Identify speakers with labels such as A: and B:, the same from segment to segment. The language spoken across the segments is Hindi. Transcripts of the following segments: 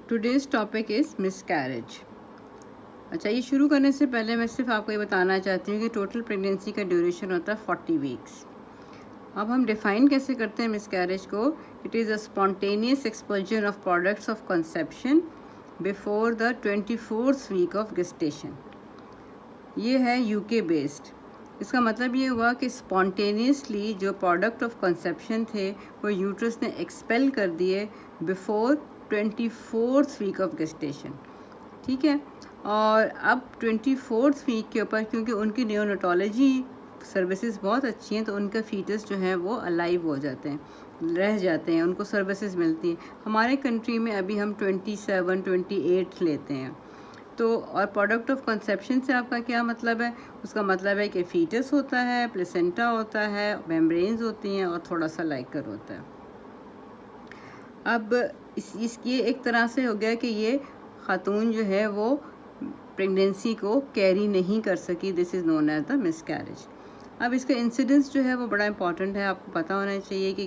A: Today's topic is miscarriage. अच्छा, ये शुरू करने से पहले मैं सिर्फ आपको ये बताना चाहती हूँ कि टोटल प्रेगनेंसी का ड्यूरेशन होता है 40 वीक्स। अब हम डिफ़ाइन कैसे करते हैं मिसकैरेज को? It is a spontaneous expulsion of products of conception before the 24th week of gestation. ये है यूके बेस्ड। इसका मतलब ये हुआ कि स्पॉन्टेनियसली जो प्रोडक्ट ऑफ कंसेप्शन थे वो यूट्रस ने एक्सपेल कर दिए before 24th week of gestation. ठीक है, और अब 24th वीक के ऊपर क्योंकि उनकी न्यूरोनटोलॉजी सर्विसेज बहुत अच्छी हैं तो उनका फीटस जो है वो अलाइव हो जाते हैं, रह जाते हैं, उनको सर्विसेज मिलती हैं। हमारे कंट्री में अभी हम 27, 28 लेते हैं। तो और प्रोडक्ट ऑफ कंसेप्शन से आपका क्या मतलब है? उसका मतलब है कि फीटस होता है, प्लेसेंटा होता है, मेम्ब्रेन्स होती हैं और थोड़ा सा लाइकर होता है। अब इसकी एक तरह से हो गया कि ये खातून जो है वो प्रेगनेंसी को कैरी नहीं कर सकी। This is known as the miscarriage. अब इसका इंसिडेंस जो है वो बड़ा इंपॉर्टेंट है, आपको पता होना चाहिए कि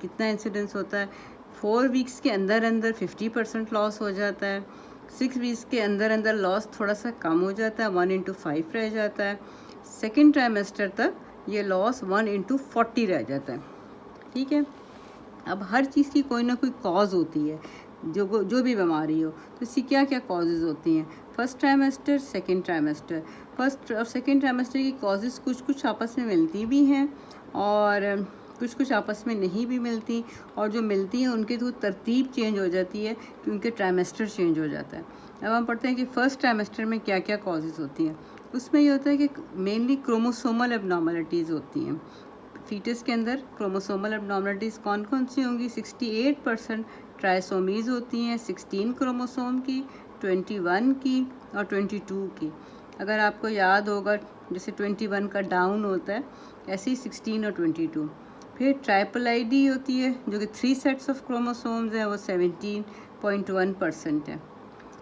A: कितना इंसिडेंस होता है। 4 वीक्स के अंदर अंदर 50% लॉस हो जाता है। 6 वीक्स के अंदर अंदर लॉस थोड़ा सा कम हो जाता है, 1/5 रह जाता है। सेकेंड ट्राइमेस्टर तक ये लॉस 1/40 रह जाता है। ठीक है, अब हर चीज़ की कोई ना कोई कॉज होती है, जो भी बीमारी हो तो इसकी क्या क्या कॉजेज़ होती हैं। First trimester, second trimester. First और सेकेंड ट्राइमेस्टर की कॉजेज़ कुछ कुछ आपस में मिलती भी हैं और कुछ कुछ आपस में नहीं भी मिलती, और जो मिलती हैं उनकी तो तरतीब चेंज हो जाती है क्योंकि ट्राइमेस्टर चेंज हो जाता है। अब हम पढ़ते हैं कि फ़र्स्ट ट्राइमेस्टर में क्या क्या कॉजेज़ होती हैं। उसमें ये होता है कि मेनली क्रोमोसोमल एबनॉर्मलिटीज़ होती हैं। फीटस के अंदर क्रोमोसोमल एबनॉर्मलिटीज़ कौन कौन सी होंगी? 68% ट्राइसोमीज़ होती हैं, 16 क्रोमोसोम की, 21 की और 22 की। अगर आपको याद होगा जैसे 21 का डाउन होता है, ऐसे ही 16 और 22। फिर ट्राइपल आईडी होती है जो कि 3 सेट्स ऑफ क्रोमोसोम्स हैं, वो 17.1% है।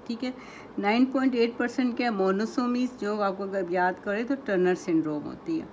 A: ठीक है, 9.8% क्या मोनोसोमीज़, जो आपको अगर याद करें तो टर्नर सिंड्रोम होती है।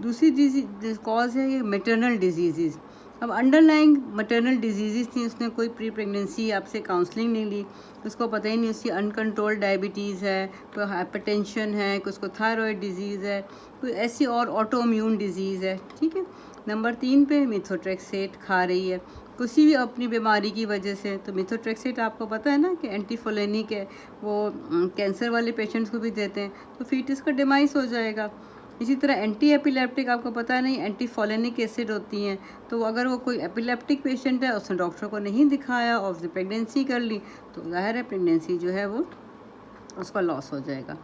A: दूसरी कॉज है ये मैटरनल डिजीज़। अब अंडरलाइंग मैटरनल डिजीज़ थी, उसने कोई प्री प्रेगनेंसी आपसे काउंसलिंग नहीं ली, उसको पता ही नहीं उसकी अनकंट्रोल्ड डायबिटीज़ है, कोई हाइपरटेंशन है, कोई उसको थायराइड डिजीज़ है, कोई ऐसी और ऑटोइम्यून डिजीज़ है। ठीक है, नंबर 3 पे मिथोट्रेक्सेट खा रही है किसी भी अपनी बीमारी की वजह से। तो मिथोट्रेक्सेट आपको पता है ना कि एंटीफोलेनिक है, वो कैंसर वाले पेशेंट्स को भी देते हैं, तो फीटस का डिमाइस हो जाएगा। इसी तरह एंटी एपिलेप्टिक आपको पता नहीं, एंटीफोलेनिक एसिड होती हैं, तो अगर वो कोई एपिलेप्टिक पेशेंट है, उसने डॉक्टर को नहीं दिखाया और उसने प्रेगनेंसी कर ली तो जाहिर है प्रेगनेंसी जो है वो उसका लॉस हो जाएगा।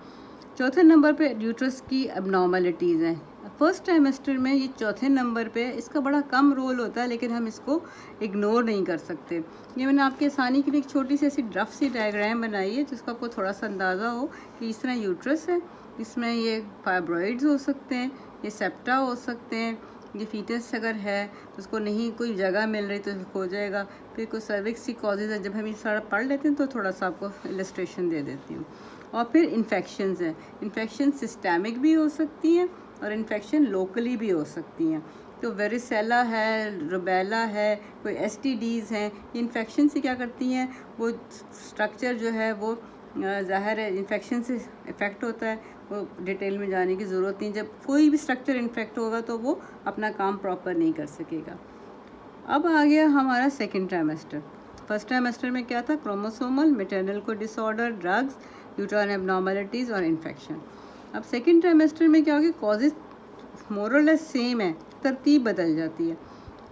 A: चौथे नंबर पे यूट्रस की एबनॉर्मलिटीज़ हैं। फर्स्ट ट्राइमेस्टर में ये चौथे नंबर पे, इसका बड़ा कम रोल होता है लेकिन हम इसको इग्नोर नहीं कर सकते। ये मैंने आपकी आसानी के लिए एक छोटी सी ऐसी रफ सी डायग्राम बनाई है जिसका आपको थोड़ा सा अंदाज़ा हो कि इस तरह यूट्रस है, इसमें ये फाइब्रॉइड्स हो सकते हैं, ये सेप्टा हो सकते हैं, ये फीटस अगर है तो उसको नहीं कोई जगह मिल रही तो हो जाएगा। फिर कोई सर्विक्स की कॉजेज़ है, जब हम ये सारा पढ़ लेते हैं तो थोड़ा सा आपको इलस्ट्रेशन दे देती हूँ। और फिर इन्फेक्शंस हैं, इन्फेक्शन सिस्टेमिक भी हो सकती हैं और इन्फेक्शन लोकली भी हो सकती हैं। तो वेरिसेला है, रुबेला है, कोई एसटीडीज़ हैं, ये इन्फेक्शन से क्या करती हैं, वो स्ट्रक्चर जो है वो ज़ाहिर है इन्फेक्शन से इफ़ेक्ट होता है, वो डिटेल में जाने की ज़रूरत नहीं। जब कोई भी स्ट्रक्चर इन्फेक्ट होगा तो वो अपना काम प्रॉपर नहीं कर सकेगा। अब आ गया हमारा सेकेंड ट्राइमेस्टर। फर्स्ट ट्राइमेस्टर में क्या था? क्रोमोसोमल, मैटरनल को डिसऑर्डर, ड्रग्स, यूट्राइन एबनॉर्मलिटीज़ और इन्फेक्शन। अब सेकेंड ट्राइमेस्टर में क्या होगी? कॉजेज़ मोरलेस सेम है, तरतीब बदल जाती है।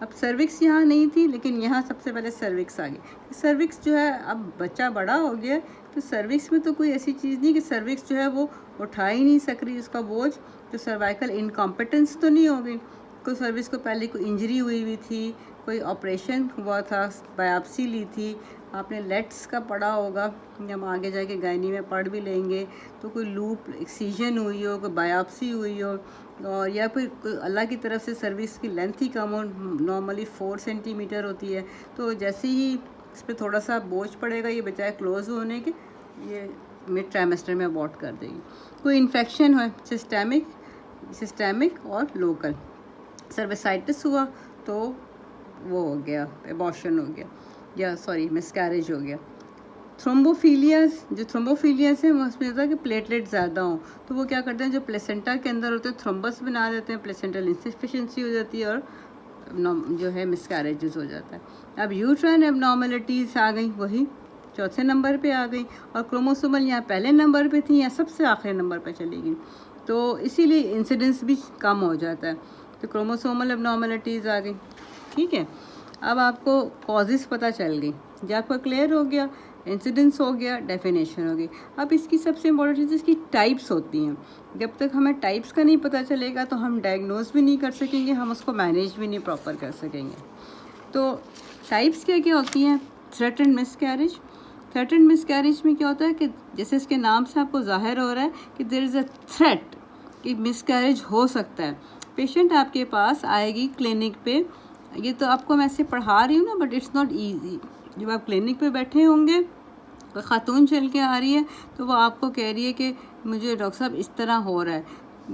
A: अब सर्विक्स यहाँ नहीं थी लेकिन यहाँ सबसे पहले सर्विक्स आ गई। सर्विक्स जो है, अब बच्चा बड़ा हो गया तो सर्विक्स में तो कोई ऐसी चीज़ नहीं कि सर्विक्स जो है वो उठा ही नहीं सक रही उसका बोझ, तो सर्वाइकल इनकॉम्पिटेंस तो नहीं हो गई। कोई सर्विक्स को पहले कोई इंजरी हुई थी, कोई ऑपरेशन हुआ था, बायोप्सी ली थी, आपने लेट्स का पढ़ा होगा, हम आगे जाके गायनी में पढ़ भी लेंगे। तो कोई लूप एक्सीजन हुई हो, कोई बायोप्सी हुई हो, और या फिर अल्लाह की तरफ से सर्विस की लेंथ ही कम हो, नॉर्मली 4 सेंटीमीटर होती है, तो जैसे ही इस पर थोड़ा सा बोझ पड़ेगा, ये बचाए क्लोज होने के, ये मिड ट्राइमेस्टर में अबॉर्ट कर देगी। कोई इन्फेक्शन हो, सिस्टेमिक और लोकल, सर्विसाइटिस हुआ तो वो हो गया, एबॉर्शन हो गया, या सॉरी मिसकैरेज हो गया। थ्रोम्बोफिलियास, जो थ्रोम्बोफिलियास है वो उसमें होता है कि प्लेटलेट ज़्यादा हों, तो वो क्या करते हैं, जो प्लेसेंटा के अंदर होते हैं थ्रोम्बस बना देते हैं, प्लेसेंटल इंसफिशिएंसी हो जाती है और जो है मिसकैरेजेस हो जाता है। अब यूट्राइन एबनॉर्मलिटीज़ आ गई, वही चौथे नंबर पे आ गई, और क्रोमोसोमल यहाँ पहले नंबर पे थी, यहाँ सबसे आखिरी नंबर पे चली गई, तो इसीलिए इंसिडेंस भी कम हो जाता है। तो क्रोमोसोमल एबनॉर्मलिटीज़ आ गई, ठीक है। अब आपको कॉजेज़ पता चल गई, जब आपका क्लियर हो गया, इंसिडेंस हो गया, डेफिनेशन हो गई। अब इसकी सबसे इम्पोर्टेंट चीज़ इसकी टाइप्स होती हैं। जब तक हमें टाइप्स का नहीं पता चलेगा तो हम डायग्नोज भी नहीं कर सकेंगे, हम उसको मैनेज भी नहीं प्रॉपर कर सकेंगे। तो टाइप्स क्या क्या होती हैं? Threatened miscarriage. थ्रेटन्ड मिसकैरेज में क्या होता है कि जैसे इसके नाम से आपको जाहिर हो रहा है कि देयर इज़ अ थ्रेट कि मिसकैरेज हो सकता है। पेशेंट आपके पास आएगी क्लिनिक पे, ये तो आपको मैं ऐसे पढ़ा रही हूँ ना, बट इट्स नॉट ईजी। जब आप क्लिनिक पे बैठे होंगे, कोई खातून चल के आ रही है तो वो आपको कह रही है कि मुझे डॉक्टर साहब इस तरह हो रहा है,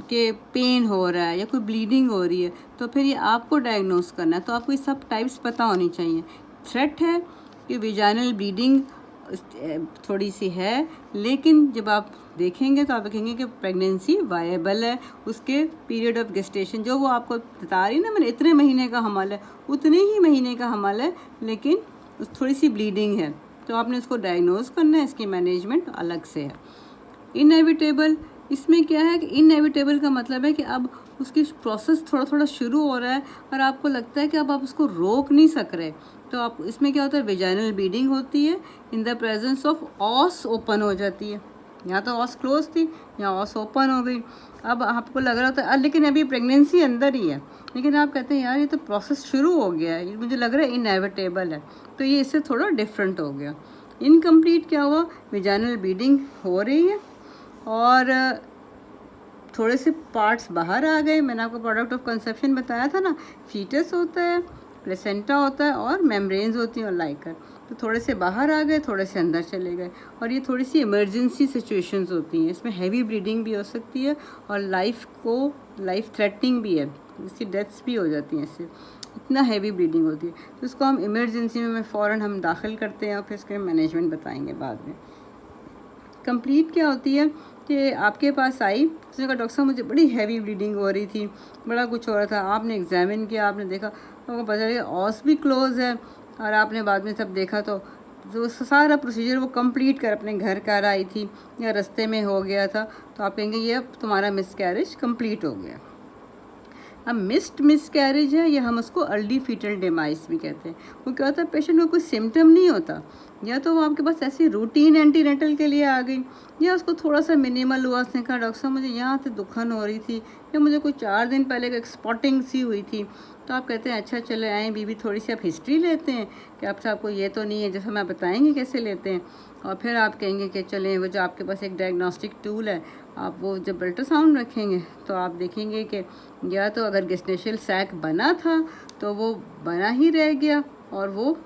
A: कि पेन हो रहा है या कोई ब्लीडिंग हो रही है, तो फिर ये आपको डायग्नोस करना है, तो आपको ये सब टाइप्स पता होनी चाहिए। थ्रेट है कि विजाइनल ब्लीडिंग थोड़ी सी है, लेकिन जब आप देखेंगे तो आप देखेंगे कि प्रेगनेंसी वायबल है, उसके पीरियड ऑफ गेस्टेशन जो वो आपको बता रही ना, मैंने इतने महीने का हमल है, उतने ही महीने का हमल है, लेकिन थोड़ी सी ब्लीडिंग है, तो आपने उसको डायग्नोज करना है, इसकी मैनेजमेंट अलग से है। इनएविटेबल, इसमें क्या है कि इनएविटेबल का मतलब है कि अब उसकी प्रोसेस थोड़ा थोड़ा शुरू हो रहा है और आपको लगता है कि अब आप उसको रोक नहीं सक रहे, तो आप इसमें क्या होता है, वेजाइनल ब्लीडिंग होती है in the presence of os open हो जाती है। यहाँ तो ऑस क्लोज थी, यहाँ ऑस ओपन हो गई। अब आपको लग रहा होता है लेकिन अभी प्रेगनेंसी अंदर ही है, लेकिन आप कहते हैं यार ये तो प्रोसेस शुरू हो गया है, मुझे लग रहा है इनएविटेबल है, तो ये इससे थोड़ा डिफरेंट हो गया। इनकम्प्लीट क्या हुआ, वेजाइनल ब्लीडिंग हो रही है और थोड़े से पार्ट्स बाहर आ गए। मैंने आपको प्रोडक्ट ऑफ कंसेप्शन बताया था ना, फीटस होता है, प्लेसेंटा होता है और मेम्ब्रेन्स होती हैं और लाइकर, तो थोड़े से बाहर आ गए, थोड़े से अंदर चले गए, और ये थोड़ी सी इमरजेंसी सिचुएशंस होती हैं। इसमें हैवी ब्लीडिंग भी हो सकती है और लाइफ थ्रेटनिंग भी है, इसकी डेथ्स भी हो जाती हैं इससे, इतना हैवी ब्लीडिंग होती है, तो इसको हम इमरजेंसी में फ़ौरन हम दाखिल करते हैं और फिर इसके मैनेजमेंट बताएंगे बाद में। कंप्लीट क्या होती है कि आपके पास आई, उसने कहा डॉक्टर साहब मुझे बड़ी हैवी ब्लीडिंग हो रही थी, बड़ा कुछ हो रहा था, आपने एग्जामिन किया, आपने देखा, आपको पता चला ऑस भी क्लोज है, और आपने बाद में सब देखा तो जो सारा प्रोसीजर वो कंप्लीट कर अपने घर कर आई थी या रास्ते में हो गया था, तो आप कहेंगे ये अब तुम्हारा मिसकैरेज कंप्लीट हो गया। अब मिस्ड मिसकैरेज है, या हम उसको अर्ली फीटल डेमाइस भी कहते हैं। वो क्या होता है, पेशेंट को कोई सिम्टम नहीं होता, या तो वो आपके पास ऐसी रूटीन एंटीनेटल के लिए आ गई, या उसको थोड़ा सा मिनिमल हुआ, उसने कहा डॉक्टर साहब मुझे यहाँ से दुखन हो रही थी, या मुझे कोई 4 दिन पहले एक स्पॉटिंग सी हुई थी, तो आप कहते हैं अच्छा चले आएँ बीबी, थोड़ी सी आप हिस्ट्री लेते हैं कि आप आपको ये तो नहीं है, जैसे हम बताएंगे कैसे लेते हैं, और फिर आप कहेंगे कि चलें वो जो आपके पास एक डायग्नोस्टिक टूल है, आप वो जब अल्ट्रासाउंड रखेंगे तो आप देखेंगे कि या तो अगर गेस्टेशनल सैक बना था तो वो बना ही रह गया, और वो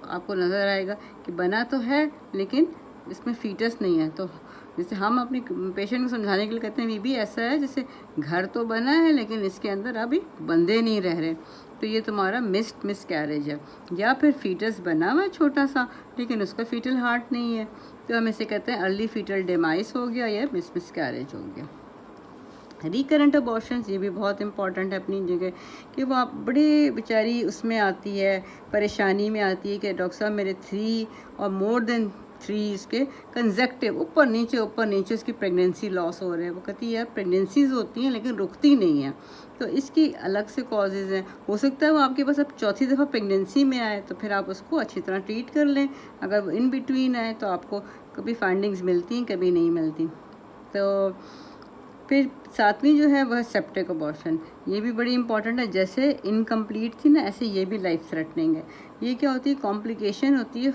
A: आपको नज़र आएगा कि बना तो है लेकिन इसमें फीटस नहीं है। तो जैसे हम अपने पेशेंट को समझाने के लिए कहते हैं बीबी ऐसा है जैसे घर तो बना है लेकिन इसके अंदर अभी बंदे नहीं रह रहे, तो ये तुम्हारा मिस्ड मिसकैरेज है। या फिर फीटस बना हुआ है छोटा सा लेकिन उसका फीटल हार्ट नहीं है, तो हम इसे कहते हैं अर्ली फीटल डेमाइस हो गया या मिसकैरेज हो गया। रिकरेंट अबॉर्शंस, ये भी बहुत इंपॉर्टेंट है अपनी जगह, कि वो आप बड़े बेचारी उसमें आती है, परेशानी में आती है कि डॉक्टर साहब मेरे 3 और मोर देन 3 इसके कंजेक्टिव ऊपर नीचे उसकी प्रेगनेंसी लॉस हो रहे हैं। वो कहती है यार प्रेगनेंसीज होती हैं लेकिन रुकती नहीं है, तो इसकी अलग से कॉजेज़ हैं। हो सकता है वो आपके पास अब चौथी दफ़ा प्रेगनेंसी में आए, तो फिर आप उसको अच्छी तरह ट्रीट कर लें। अगर वो इन बिटवीन आए तो आपको कभी फाइंडिंग्स मिलती हैं, कभी नहीं मिलती। तो फिर 7वीं जो है वह सेप्टिक अबॉर्शन, ये भी बड़ी इंपॉर्टेंट है। जैसे इनकम्प्लीट थी ना, ऐसे ये भी लाइफ थ्रेटनिंग है। ये क्या होती है, कॉम्प्लिकेशन होती है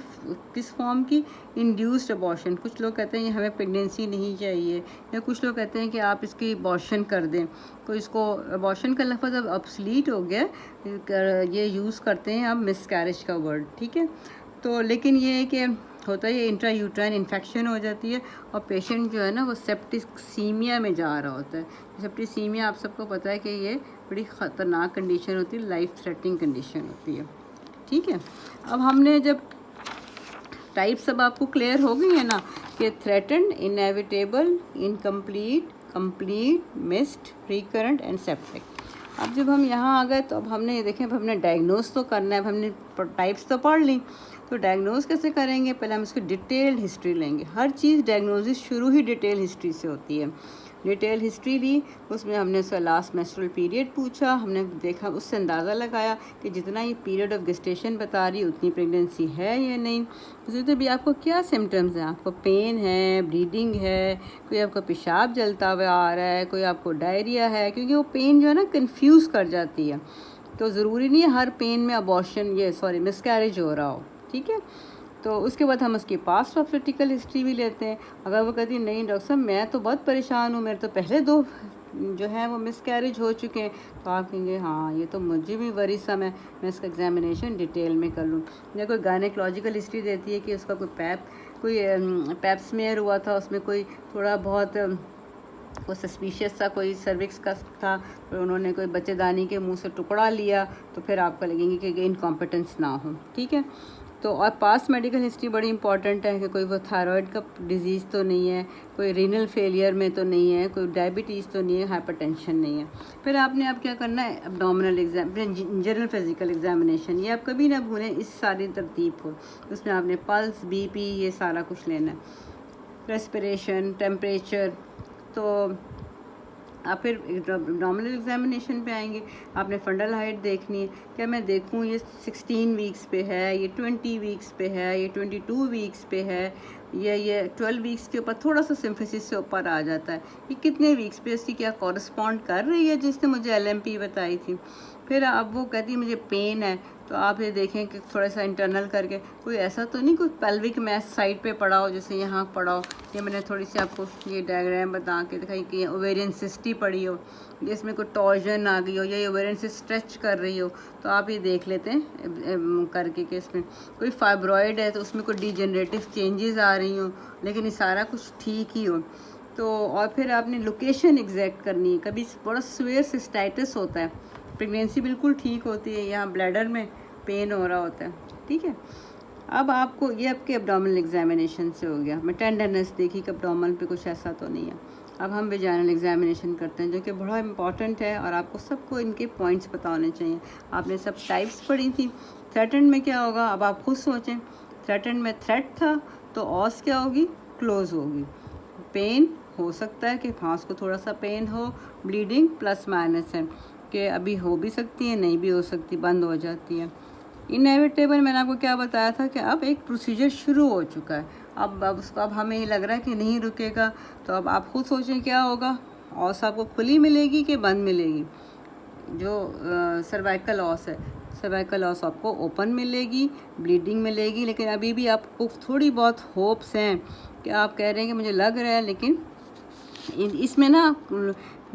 A: किस फॉर्म की, इंड्यूस्ड अबॉर्शन। कुछ लोग कहते हैं हमें प्रेगनेंसी नहीं चाहिए, या कुछ लोग कहते हैं कि आप इसकी अबॉर्शन कर दें। तो इसको अबॉर्शन का लफ्ज़ अब ऑब्सलीट हो गया, ये यूज़ करते हैं अब मिसकैरेज का वर्ड, ठीक है। तो लेकिन ये है कि होता है ये इंट्रा यूट्राइन इन्फेक्शन हो जाती है और पेशेंट जो है ना वो सेप्टिसीमिया में जा रहा होता है। सेप्टिसीमिया आप सबको पता है कि ये बड़ी ख़तरनाक कंडीशन होती है, लाइफ थ्रेटनिंग कंडीशन होती है, ठीक है। अब हमने जब टाइप्स अब आपको क्लियर हो गई है ना कि threatened, inevitable, incomplete, complete, missed, recurrent and septic. अब जब हम यहाँ आ गए तो अब हमने ये देखें, अब हमने डायग्नोज तो करना है, अब हमने टाइप्स तो पढ़ ली, तो डायग्नोज कैसे करेंगे? पहले हम इसकी डिटेल्ड हिस्ट्री लेंगे। हर चीज़ डायग्नोसिस शुरू ही डिटेल हिस्ट्री से होती है। डिटेल हिस्ट्री ली, उसमें हमने उसका लास्ट मेंस्ट्रुअल पीरियड पूछा, हमने देखा, उससे अंदाज़ा लगाया कि जितना ये पीरियड ऑफ गेस्टेशन बता रही है उतनी प्रेगनेंसी है या नहीं। उसमें भी आपको क्या सिम्टम्स हैं, आपको पेन है, ब्लीडिंग है, कोई आपका पेशाब जलता हुआ आ रहा है, कोई आपको डायरिया है, क्योंकि वो पेन जो है ना कंफ्यूज कर जाती है। तो ज़रूरी नहीं है हर पेन में अबॉर्शन मिसकैरेज हो रहा हो, ठीक है। तो उसके बाद हम उसकी पास्ट ऑब्स्टेट्रिकल हिस्ट्री भी लेते हैं। अगर वो कहती है नहीं डॉक्टर साहब मैं तो बहुत परेशान हूँ, मेरे तो पहले 2 जो है वो मिसकैरेज हो चुके हैं, तो आप कहेंगे हाँ ये तो मुझे भी वरीसम है, मैं इसका एग्जामिनेशन डिटेल में कर लूँ। या कोई गायनेकोलॉजिकल हिस्ट्री देती है कि उसका कोई पैप स्मेयर हुआ था, उसमें कोई थोड़ा बहुत वो सस्पिशियस था, कोई सर्विक्स का था, तो उन्होंने कोई बच्चेदानी के मुंह से टुकड़ा लिया, तो फिर आपको लगेंगे कि इनकॉम्पिटेंस ना हो, ठीक है। तो और पास्ट मेडिकल हिस्ट्री बड़ी इंपॉर्टेंट है कि कोई वो थायराइड का डिजीज़ तो नहीं है, कोई रीनल फेलियर में तो नहीं है, कोई डायबिटीज़ तो नहीं है, हाइपरटेंशन नहीं है। फिर आपने अब क्या करना है, abdominal exam, general physical examination, ये आप कभी ना भूलें इस सारी तरतीब को। उसमें आपने पल्स, बीपी, ये सारा कुछ लेना है, रेस्पिरेशन, टेम्परेचर। तो आप फिर एब्डोमिनल एग्जामिनेशन पे आएंगे, आपने फंडल हाइट देखनी है, क्या मैं देखूँ ये 16 वीक्स पे है, ये 20 वीक्स पे है, ये 22 वीक्स पे है, ये 12 वीक्स के ऊपर थोड़ा सा सिम्फिसिस से ऊपर आ जाता है, ये कितने वीक्स पे इसकी क्या कॉरस्पॉन्ड कर रही है जिसने मुझे LMP बताई थी। फिर अब वो कहती है मुझे पेन है, तो आप ये देखें कि थोड़ा सा इंटरनल करके कोई ऐसा तो नहीं कोई पेल्विक मैस साइड पे पड़ा हो, जैसे यहाँ पड़ा हो। ये मैंने थोड़ी सी आपको ये डायग्राम बता के दिखाई कि ओवेरियन सिस्ट ही पड़ी हो, इसमें कोई टॉर्जन आ गई हो या ये ओवेरियन सिस्ट स्ट्रेच कर रही हो, तो आप ये देख लेते हैं करके कि इसमें कोई फाइब्रॉइड है तो उसमें कोई डिजेनरेटिव चेंजेस आ रही हो, लेकिन ये सारा कुछ ठीक ही हो। तो और फिर आपने लोकेशन एग्जैक्ट करनी है। कभी बड़ा स्वेयर सिस्टाइटिस होता है, प्रेगनेंसी बिल्कुल ठीक होती है, यहाँ ब्लैडर में पेन हो रहा होता है, ठीक है। अब आपको ये आपके एब्डोमिनल एग्जामिनेशन से हो गया, मैं टेंडरनेस देखी कि एब्डोमिनल पे कुछ ऐसा तो नहीं है। अब हम वेजाइनल एग्जामिनेशन करते हैं जो कि बड़ा इंपॉर्टेंट है और आपको सबको इनके पॉइंट्स पता होने चाहिए। आपने सब टाइप्स पढ़ी थी। थ्रेटन्ड में क्या होगा, अब आप खुद सोचें, थ्रेटन्ड में थ्रेट था तो ऑस क्या होगी, क्लोज होगी। पेन हो सकता है कि फांस को थोड़ा सा पेन हो, ब्लीडिंग प्लस माइनस है कि अभी हो भी सकती है नहीं भी हो सकती, बंद हो जाती है। इनएविटेबल मैंने आपको क्या बताया था कि अब एक प्रोसीजर शुरू हो चुका है, अब हमें ये लग रहा है कि नहीं रुकेगा, तो अब आप खुद सोचें क्या होगा, ऑस आपको खुली मिलेगी कि बंद मिलेगी। जो सर्वाइकल ऑस है, सर्वाइकल ऑस आपको ओपन मिलेगी, ब्लीडिंग मिलेगी, लेकिन अभी भी आपको थोड़ी बहुत होप्स हैं कि आप कह रहे हैं कि मुझे लग रहा है, लेकिन इसमें ना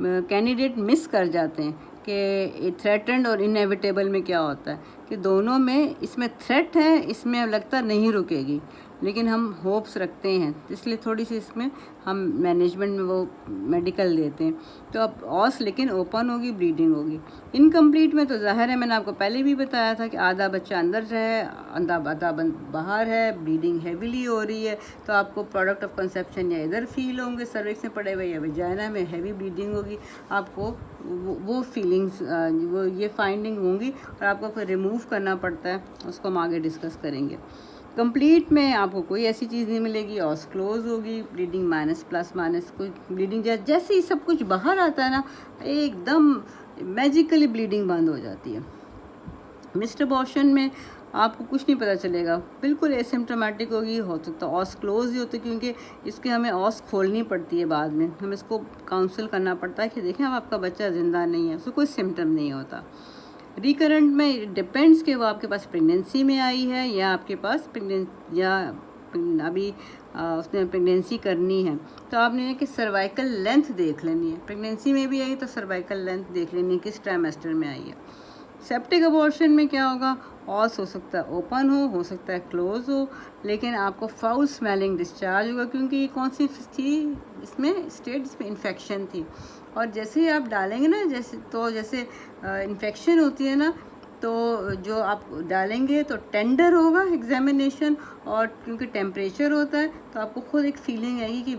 A: कैंडिडेट मिस कर जाते हैं कि थ्रेटन्ड और इनएविटेबल में क्या होता है कि दोनों में, इसमें थ्रेट है, इसमें लगता नहीं रुकेगी, लेकिन हम होप्स रखते हैं, इसलिए थोड़ी सी इसमें हम मैनेजमेंट में वो मेडिकल देते हैं। तो अब ऑस लेकिन ओपन होगी, ब्लीडिंग होगी। इनकम्प्लीट में तो ज़ाहिर है, मैंने आपको पहले भी बताया था कि आधा बच्चा अंदर है, आधा बाहर है, ब्लीडिंग हैवीली हो रही है, तो आपको प्रोडक्ट ऑफ कंसेप्शन या इधर फील होंगे, सर्विक्स में पड़े हुए, या वेजाइना में हैवी ब्लीडिंग होगी, आपको वो फीलिंग्स वो ये फाइंडिंग होंगी और आपको फिर रिमूव करना पड़ता है, उसको हम आगे डिस्कस करेंगे। कंप्लीट में आपको कोई ऐसी चीज़ नहीं मिलेगी, ऑस क्लोज होगी, ब्लीडिंग माइनस प्लस माइनस, कोई ब्लीडिंग जैसे ही सब कुछ बाहर आता है ना, एकदम मैजिकली ब्लीडिंग बंद हो जाती है। मिस्ड अबॉर्शन में आपको कुछ नहीं पता चलेगा, बिल्कुल एसिम्प्टोमेटिक होगी, हो सकता है ऑस क्लोज ही होती है, क्योंकि इसके हमें ऑस खोलनी पड़ती है, बाद में हमें इसको काउंसिल करना पड़ता है कि देखें अब आपका बच्चा ज़िंदा नहीं है, उसको कोई सिम्टम नहीं होता। रिकरेंट में डिपेंड्स कि वो आपके पास प्रेगनेंसी में आई है या आपके पास अभी उसने प्रेगनेंसी करनी है, तो आपने कि सर्वाइकल लेंथ देख लेनी है, प्रेगनेंसी में भी आई तो सर्वाइकल लेंथ देख लेनी है किस ट्राइमेस्टर में आई है। सेप्टिक अबॉर्शन में क्या होगा, ऑस हो सकता है ओपन हो सकता है क्लोज हो, लेकिन आपको फाउल स्मेलिंग डिस्चार्ज होगा, क्योंकि ये कौन सी थी, इसमें स्टेट इसमें इन्फेक्शन थी, और जैसे ही आप डालेंगे ना, जैसे इन्फेक्शन होती है ना, तो जो आप डालेंगे तो टेंडर होगा एग्जामिनेशन, और क्योंकि टेम्परेचर होता है तो आपको खुद एक फीलिंग आएगी कि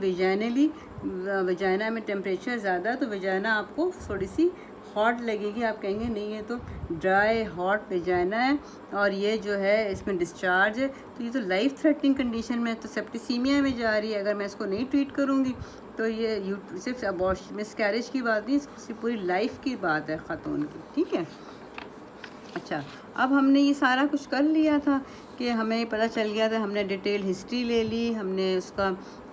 A: वजाइना में टेम्परेचर ज़्यादा है, तो वजाइना आपको थोड़ी सी हॉट लगेगी। आप कहेंगे नहीं ये तो ड्राई हॉट वजाइना है और ये जो है इसमें डिस्चार्ज है, तो ये तो लाइफ थ्रेटनिंग कंडीशन में, तो सेप्टिसीमिया में जा रही है। अगर मैं इसको नहीं ट्रीट करूँगी तो ये सिर्फ अबॉर्शन मिसकैरेज की बात नहीं, इसकी पूरी लाइफ की बात है ख़ातून की, ठीक है। अच्छा, अब हमने ये सारा कुछ कर लिया था कि हमें पता चल गया था, हमने डिटेल हिस्ट्री ले ली, हमने उसका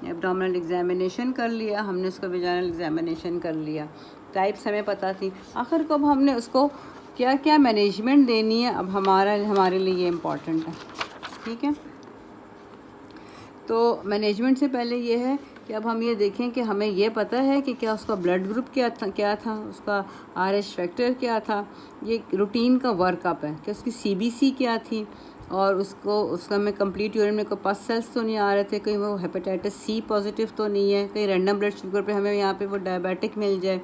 A: एब्डोमिनल एग्जामिनेशन कर लिया, हमने उसका वेजाइनल एग्जामिनेशन कर लिया, टाइप्स हमें पता थी। आखिर को अब हमने उसको क्या क्या मैनेजमेंट देनी है, अब हमारे लिए ये इम्पॉर्टेंट है, ठीक है। तो मैनेजमेंट से पहले ये है कि अब हम ये देखें कि हमें ये पता है कि क्या उसका ब्लड ग्रुप क्या था, उसका RH फैक्टर क्या था। ये रूटीन का वर्कअप है कि उसकी CBC क्या थी, और उसका में कंप्लीट यूरिन में कोई पस सेल्स तो नहीं आ रहे थे, कहीं वो हेपेटाइटिस C पॉजिटिव तो नहीं है, कहीं रैंडम ब्लड शुगर पे हमें यहाँ पे वो डायबिटिक मिल जाए।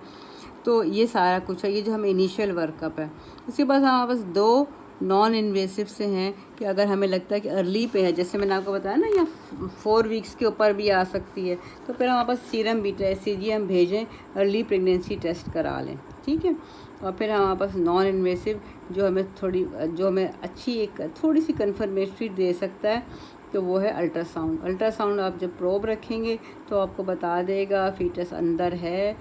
A: तो ये सारा कुछ है, ये जो हमें इनिशियल वर्कअप है। उसके बाद हमारे पास 2 नॉन इन्वेसिव से हैं कि अगर हमें लगता है कि अर्ली पे है, जैसे मैंने आपको बताया ना, या 4 वीक्स के ऊपर भी आ सकती है, तो फिर हमारे पास सीरम बीटा HCG हम भेजें, अर्ली प्रेगनेंसी टेस्ट करा लें, ठीक है। और फिर हमारे पास नॉन इन्वेसिव जो हमें अच्छी एक थोड़ी सी कन्फर्मेटरी दे सकता है, तो वो है अल्ट्रासाउंड। आप जब प्रोब रखेंगे तो आपको बता देगा फीटस अंदर है,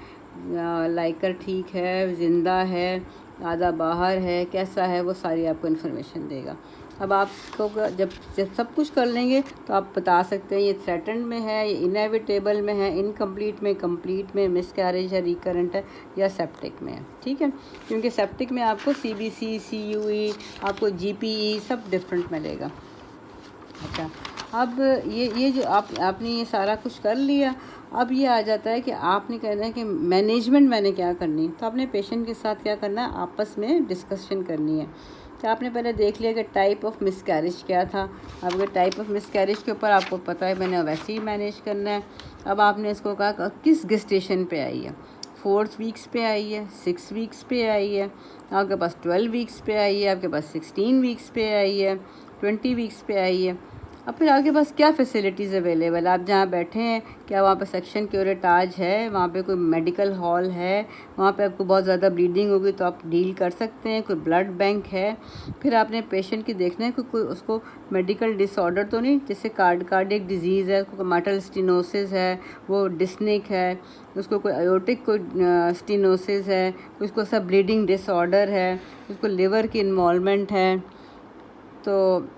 A: लाइकर ठीक है, ज़िंदा है, आधा बाहर है, कैसा है, वो सारी आपको इन्फॉर्मेशन देगा। अब आपको जब सब कुछ कर लेंगे तो आप बता सकते हैं ये थ्रेटन्ड में है, ये इनएविटेबल में है, इनकम्प्लीट में, कंप्लीट में, मिसकैरेज है, रिकरेंट है, या सेप्टिक में है, ठीक है। क्योंकि सेप्टिक में आपको CBC, CUE, आपको GPE सब डिफरेंट मिलेगा। अच्छा, अब ये जो आपने ये सारा कुछ कर लिया, अब ये आ जाता है कि आपने कहना है कि मैनेजमेंट मैंने क्या करनी है। तो आपने पेशेंट के साथ क्या करना है, आपस में डिस्कशन करनी है। तो आपने पहले देख लिया कि टाइप ऑफ मिसकैरेज क्या था। अब अगर टाइप ऑफ मिसकैरेज के ऊपर आपको पता है, मैंने वैसे ही मैनेज करना है। अब आपने इसको कहा किस गेस्टेशन पे आई है, 4 वीक्स पे आई है, 6 वीक्स पे आई है, आपके पास 12 वीक्स पे आई है, आपके पास 16 वीक्स पे आई है, 20 वीक्स पे आई है। अब फिर आपके पास क्या फैसिलिटीज़ अवेलेबल, आप जहाँ बैठे हैं क्या वहाँ पे सेक्शन क्यूरेटाज है, वहाँ पे कोई मेडिकल हॉल है, वहाँ पे आपको बहुत ज़्यादा ब्लीडिंग होगी तो आप डील कर सकते हैं, कोई ब्लड बैंक है। फिर आपने पेशेंट की देखना है कि कोई उसको मेडिकल डिसऑर्डर तो नहीं, जैसे कार्डियक डिजीज़ है, उसको माइटल स्टेनोसिस है, वो डिस्निक है, उसको कोई आयोटिक कोई स्टेनोसिस है, उसको सब ब्लीडिंग डिसऑर्डर है, उसको लिवर की इन्वॉल्वमेंट है। तो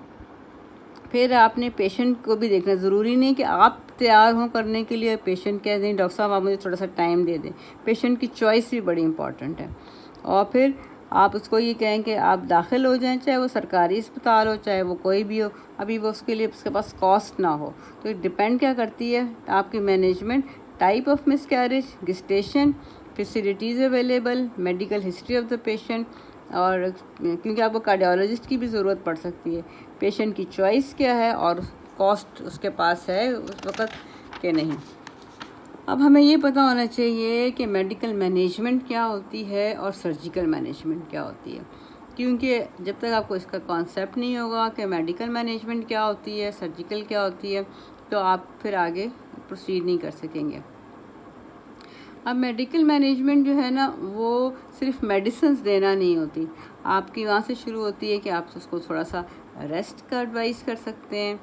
A: फिर आपने पेशेंट को भी देखना, ज़रूरी नहीं कि आप तैयार हों करने के लिए, पेशेंट कह दें डॉक्टर साहब आप मुझे थोड़ा सा टाइम दे दें। पेशेंट की चॉइस भी बड़ी इंपॉर्टेंट है। और फिर आप उसको ये कहें कि आप दाखिल हो जाएं, चाहे वो सरकारी अस्पताल हो, चाहे वो कोई भी हो, अभी वो उसके लिए उसके पास कॉस्ट ना हो। तो ये डिपेंड क्या करती है आपकी management, type of miscarriage, gestation, facilities available, medical history of the patient, और क्योंकि आपको कार्डियोलॉजिस्ट की भी ज़रूरत पड़ सकती है, पेशेंट की चॉइस क्या है और कॉस्ट उसके पास है उस वक़्त के नहीं। अब हमें ये पता होना चाहिए कि मेडिकल मैनेजमेंट क्या होती है और सर्जिकल मैनेजमेंट क्या होती है, क्योंकि जब तक आपको इसका कॉन्सेप्ट नहीं होगा कि मेडिकल मैनेजमेंट क्या होती है, सर्जिकल क्या होती है, तो आप फिर आगे प्रोसीड नहीं कर सकेंगे। अब मेडिकल मैनेजमेंट जो है ना, वो सिर्फ मेडिसिन्स देना नहीं होती, आपकी वहाँ से शुरू होती है कि आप उसको थोड़ा सा रेस्ट का एडवाइस कर सकते हैं।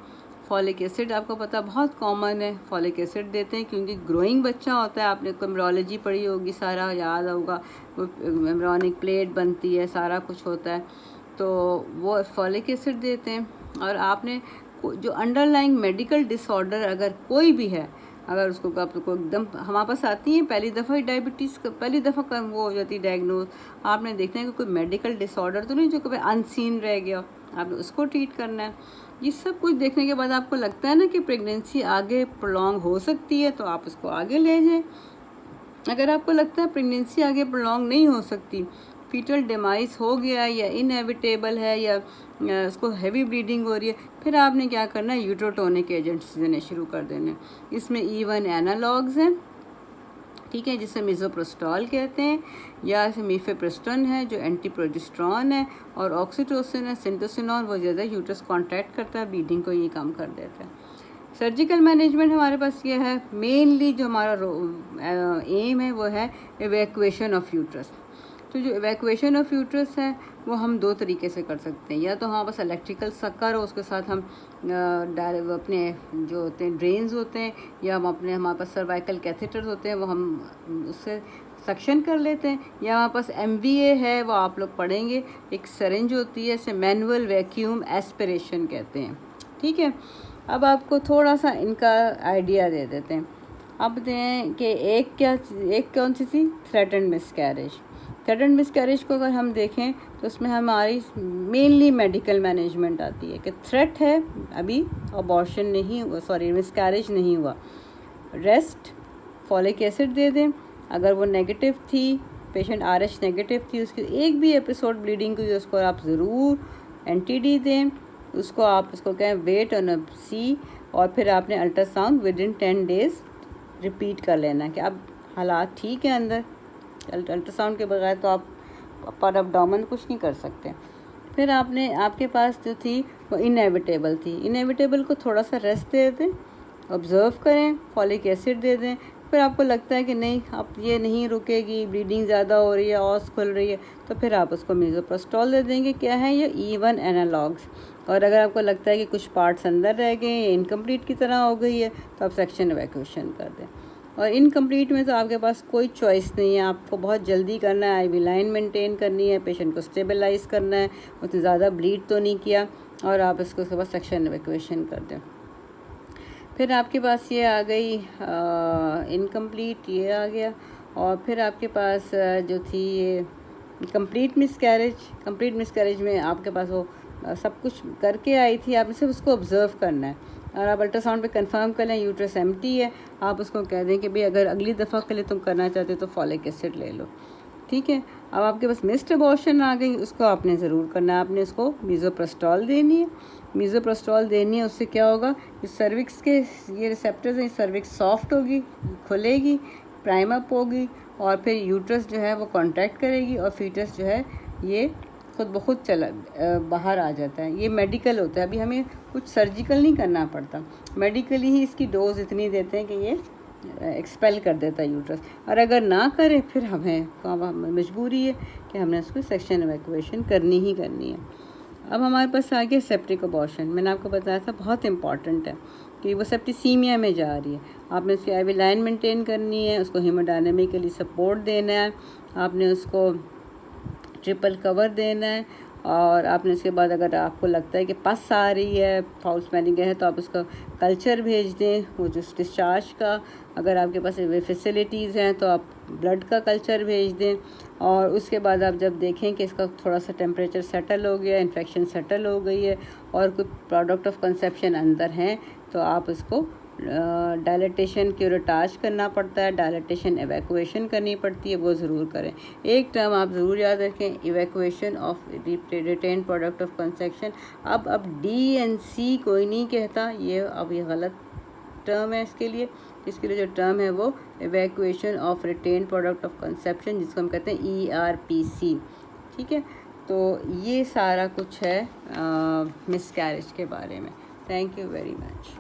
A: फॉलिक एसिड आपको पता बहुत कॉमन है, फॉलिक एसिड देते हैं क्योंकि ग्रोइंग बच्चा होता है, आपने एम्ब्रियोलॉजी पढ़ी होगी, सारा याद होगा, वो एम्ब्रियोनिक प्लेट बनती है, सारा कुछ होता है, तो वो फॉलिक एसिड देते हैं। और आपने जो अंडरलाइंग मेडिकल डिसऑर्डर अगर कोई भी है, अगर उसको आपको एकदम हमारे पास आती है पहली दफ़ा ही डायबिटीज़ पहली दफ़ा वो हो जाती है डायग्नोज, आपने देखना है कि कोई मेडिकल डिसऑर्डर तो नहीं जो कभी अनसीन रह गया, आपने उसको ट्रीट करना है। ये सब कुछ देखने के बाद आपको लगता है ना कि प्रेगनेंसी आगे प्रोलॉन्ग हो सकती है, तो आप उसको आगे ले जाएं। अगर आपको लगता है प्रेगनेंसी आगे प्रोलॉन्ग नहीं हो सकती, फीटल डेमाइस हो गया या इनएविटेबल है या उसको हैवी ब्लीडिंग हो रही है, फिर आपने क्या करना है, यूट्रोटोनिक एजेंट्स देने शुरू कर देने। इसमें E1 एनालॉग्स हैं, ठीक है, जिसे मिज़ोप्रोस्टॉल कहते हैं, या मीफेप्रिस्टोन है जो एंटी प्रोजेस्टेरॉन है, और ऑक्सीटोसिन है, सिंटोसिनॉन, वो ज़्यादा यूट्रस कॉन्ट्रैक्ट करता है, ब्लीडिंग को ये कम कर देता है। सर्जिकल मैनेजमेंट हमारे पास ये है, मेनली जो हमारा एम है वो है इवैक्यूएशन ऑफ यूट्रस। तो जो इवैक्यूएशन ऑफ यूट्रस है वो हम दो तरीके से कर सकते हैं, या तो हमारे पास इलेक्ट्रिकल सक्कर हो, उसके साथ हम अपने जो होते हैं ड्रेन्स होते हैं, या हमारे पास सर्वाइकल कैथेटर्स होते हैं, वो हम उससे सक्शन कर लेते हैं, या हमारे पास MVA है, वो आप लोग पढ़ेंगे, एक सरिंज होती है, इसे मैनुअल वैक्यूम एस्पिरेशन कहते हैं। ठीक है, अब आपको थोड़ा सा इनका आइडिया दे देते हैं। अब दें कि एक कौन सी थी, थ्रेटन्ड मिसकैरेज। थ्रेटन्ड मिसकैरेज को अगर हम देखें तो उसमें हमारी मेनली मेडिकल मैनेजमेंट आती है कि थ्रेट है, अभी अबॉर्शन नहीं हुआ, सॉरी मिसकैरेज नहीं हुआ, रेस्ट, फॉलिक एसिड दे दें। अगर वो नेगेटिव थी, पेशेंट RH नेगेटिव थी, उसकी एक भी एपिसोड ब्लीडिंग की, उसको आप ज़रूर NTD दें, उसको आप उसको कहें वेट ऑन C, और फिर आपने अल्ट्रासाउंड विदिन 10 डेज़ रिपीट कर लेना कि अब हालात ठीक है अंदर। अल्ट्रासाउंड के बगैर तो आप अपर एब्डोमेन कुछ नहीं कर सकते। फिर आपके पास जो थी वो इनएविटेबल थी, इनएविटेबल को थोड़ा सा रेस्ट दे दें, ऑब्ज़र्व करें, फॉलिक एसिड दे दें। फिर आपको लगता है कि नहीं अब ये नहीं रुकेगी, ब्लीडिंग ज़्यादा हो रही है, ऑस खुल रही है, तो फिर आप उसको मिज़ोप्रोस्टॉल दे देंगे। क्या है ये, E1 एनालॉग्स। और अगर आपको लगता है कि कुछ पार्ट्स अंदर रह गए, इनकम्प्लीट की तरह हो गई है, तो आप सेक्शन इवैक्यूएशन कर दें। और इनकम्प्लीट में तो आपके पास कोई चॉइस नहीं है, आपको बहुत जल्दी करना है, IV लाइन मेंटेन करनी है, पेशेंट को स्टेबलाइज करना है, उतना ज़्यादा ब्लीड तो नहीं किया, और आप इसको उसके बाद सेक्शन इवैक्यूएशन कर दें। फिर आपके पास ये आ गई इनकम्प्लीट, ये आ गया, और फिर आपके पास जो थी ये कंप्लीट मिसकैरेज। कंप्लीट मिसकैरेज में आपके पास वो सब कुछ करके आई थी, आपने सिर्फ उसको ऑब्ज़र्व करना है, और आप अल्ट्रासाउंड पे कंफर्म कर लें यूट्रस एम्प्टी है, आप उसको कह दें कि भाई अगर अगली दफ़ा के लिए तुम करना चाहते हो तो फॉलिक एसिड ले लो। ठीक है, अब आपके पास मिस्ड अबॉर्शन आ गई, उसको आपने ज़रूर करना है, आपने उसको मिज़ोप्रोस्टॉल देनी है। मिज़ोप्रोस्टॉल देनी है, उससे क्या होगा, इस सर्विक्स के ये रिसेप्टर्स हैं, सर्विक्स सॉफ्ट होगी, खुलेगी, प्राइम अप होगी, और फिर यूट्रस जो है वो कॉन्ट्रैक्ट करेगी, और फीटस जो है ये खुद ब खुद बाहर आ जाता है। ये मेडिकल होता है, अभी हमें कुछ सर्जिकल नहीं करना पड़ता, मेडिकली ही इसकी डोज इतनी देते हैं कि ये एक्सपेल कर देता है यूट्रस। और अगर ना करे फिर हमें मजबूरी है कि हमने उसको सेक्शन इवैक्यूएशन करनी ही करनी है। अब हमारे पास आ गया सेप्टिक अबॉर्शन। मैंने आपको बताया था बहुत इंपॉर्टेंट है कि वो सेप्टिसीमिया में जा रही है, आपने उसकी IV लाइन मेंटेन करनी है, उसको हेमोडायनामिकली सपोर्ट देना है, आपने उसको ट्रिपल कवर देना है, और आपने उसके बाद अगर आपको लगता है कि पस आ रही है, फाउल स्मेलिंग है, तो आप उसका कल्चर भेज दें, वो जो डिस्चार्ज का, अगर आपके पास वे फैसिलिटीज़ हैं तो आप ब्लड का कल्चर भेज दें। और उसके बाद आप जब देखें कि इसका थोड़ा सा टेम्परेचर सेटल हो गया, इन्फेक्शन सेटल हो गई है, और कोई प्रोडक्ट ऑफ कंसेप्शन अंदर हैं, तो आप उसको डायलिटेशन क्यूरेटाज करना पड़ता है, डायलिटेशन एवैक्यूएशन करनी पड़ती है, वो ज़रूर करें। एक टर्म आप ज़रूर याद रखें, evacuation of retained product of conception. अब DNC कोई नहीं कहता, ये अब ये गलत टर्म है इसके लिए जो टर्म है वो evacuation of retained product of conception, जिसको हम कहते हैं ERPC। ठीक है, तो ये सारा कुछ है मिसकैरेज के बारे में। Thank you very much.